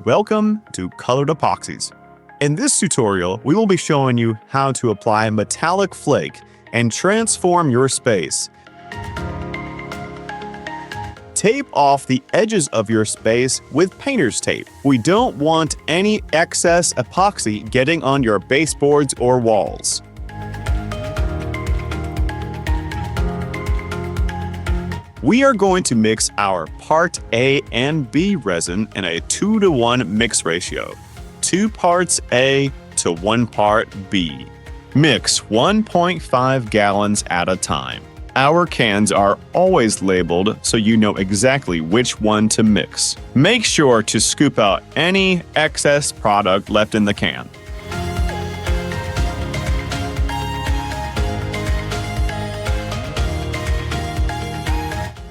Welcome to Colored Epoxies. In this tutorial, we will be showing you how to apply metallic flake and transform your space. Tape off the edges of your space with painter's tape. We don't want any excess epoxy getting on your baseboards or walls. We are going to mix our part A and B resin in a 2-to-1 mix ratio. 2 parts A to 1 part B. Mix 1.5 gallons at a time. Our cans are always labeled so you know exactly which one to mix. Make sure to scoop out any excess product left in the can.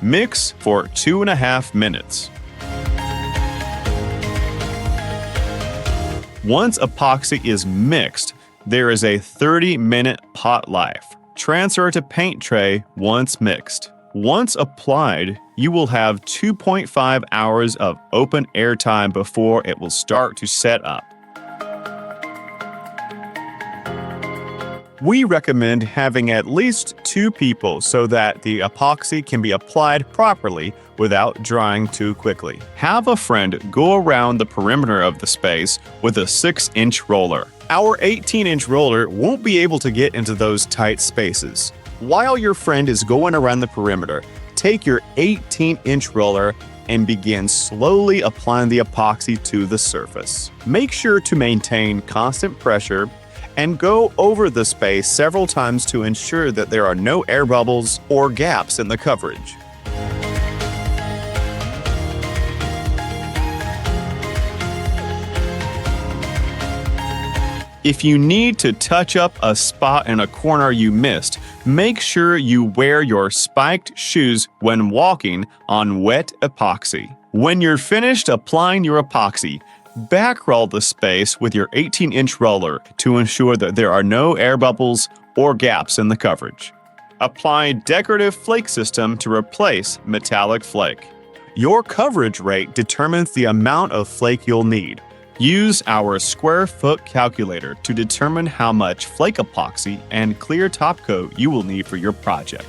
Mix for 2.5 minutes. Once epoxy is mixed, there is a 30-minute pot life. Transfer to paint tray once mixed. Once applied, you will have 2.5 hours of open air time before it will start to set up. We recommend having at least 2 people so that the epoxy can be applied properly without drying too quickly. Have a friend go around the perimeter of the space with a 6-inch roller. Our 18-inch roller won't be able to get into those tight spaces. While your friend is going around the perimeter, take your 18-inch roller and begin slowly applying the epoxy to the surface. Make sure to maintain constant pressure and go over the space several times to ensure that there are no air bubbles or gaps in the coverage. If you need to touch up a spot in a corner you missed, make sure you wear your spiked shoes when walking on wet epoxy. When you're finished applying your epoxy, backroll the space with your 18-inch roller to ensure that there are no air bubbles or gaps in the coverage. Apply Decorative flake system to replace metallic flake. Your coverage rate determines the amount of flake you'll need. Use our square foot calculator to determine how much flake epoxy and clear top coat you will need for your project.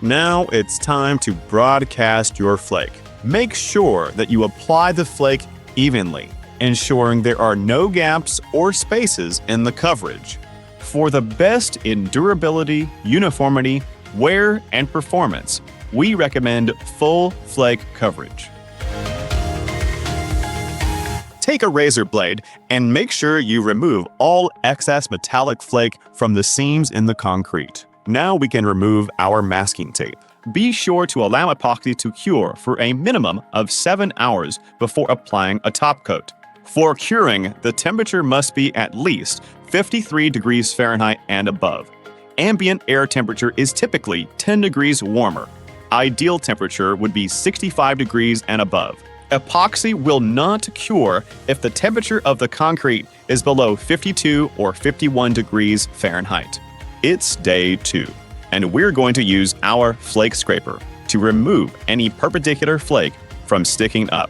Now it's time to broadcast your flake. Make sure that you apply the flake evenly, ensuring there are no gaps or spaces in the coverage. For the best in durability, uniformity, wear, and performance, we recommend full flake coverage. Take a razor blade and make sure you remove all excess metallic flake from the seams in the concrete. Now we can remove our masking tape. Be sure to allow epoxy to cure for a minimum of 7 hours before applying a top coat. For curing, the temperature must be at least 53 degrees Fahrenheit and above. Ambient air temperature is typically 10 degrees warmer. Ideal temperature would be 65 degrees and above. Epoxy will not cure if the temperature of the concrete is below 52 or 51 degrees Fahrenheit. It's day 2, and we're going to use our flake scraper to remove any perpendicular flake from sticking up.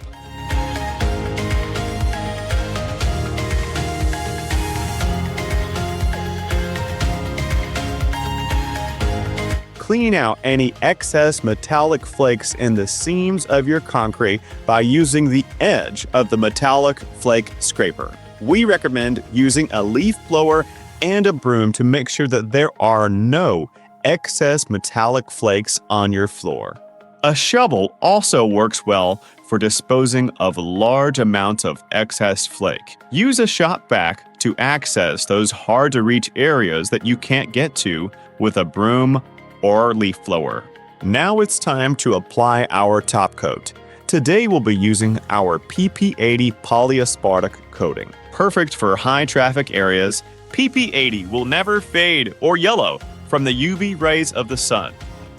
Clean out any excess metallic flakes in the seams of your concrete by using the edge of the metallic flake scraper. We recommend using a leaf blower and a broom to make sure that there are no excess metallic flakes on your floor. A shovel also works well for disposing of large amounts of excess flake. Use a shop vac to access those hard-to-reach areas that you can't get to with a broom or leaf blower. Now it's time to apply our top coat. Today we'll be using our PP-80 Polyaspartic coating. Perfect for high-traffic areas, PP-80 will never fade or yellow from the UV rays of the sun.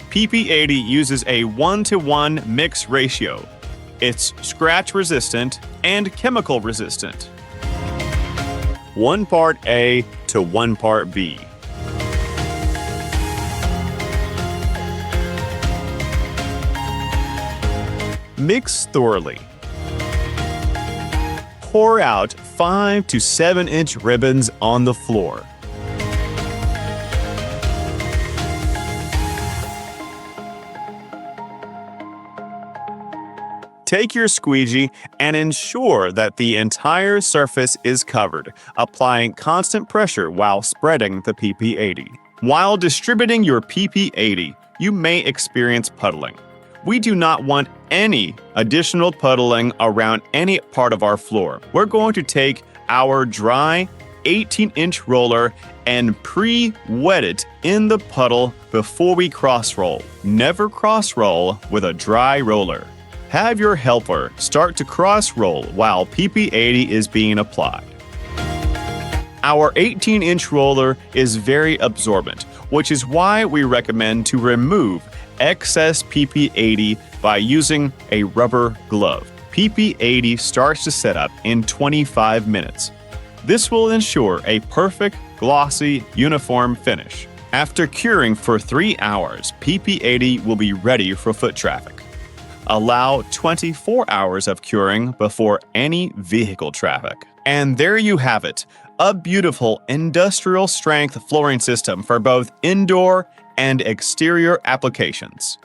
PP-80 uses a 1-to-1 mix ratio. It's scratch-resistant and chemical-resistant. 1 part A to 1 part B. Mix thoroughly. Pour out 5 to 7 inch ribbons on the floor. Take your squeegee and ensure that the entire surface is covered, applying constant pressure while spreading the PP-80. While distributing your PP-80, you may experience puddling. We do not want any additional puddling around any part of our floor. We're going to take our dry 18-inch roller and pre-wet it in the puddle before we cross-roll. Never cross-roll with a dry roller. Have your helper start to cross-roll while PP-80 is being applied. Our 18-inch roller is very absorbent, which is why we recommend to remove excess PP-80 by using a rubber glove. PP-80 starts to set up in 25 minutes. This will ensure a perfect, glossy, uniform finish. After curing for 3 hours, PP-80 will be ready for foot traffic. Allow 24 hours of curing before any vehicle traffic. And there you have it, a beautiful industrial strength flooring system for both indoor and exterior applications.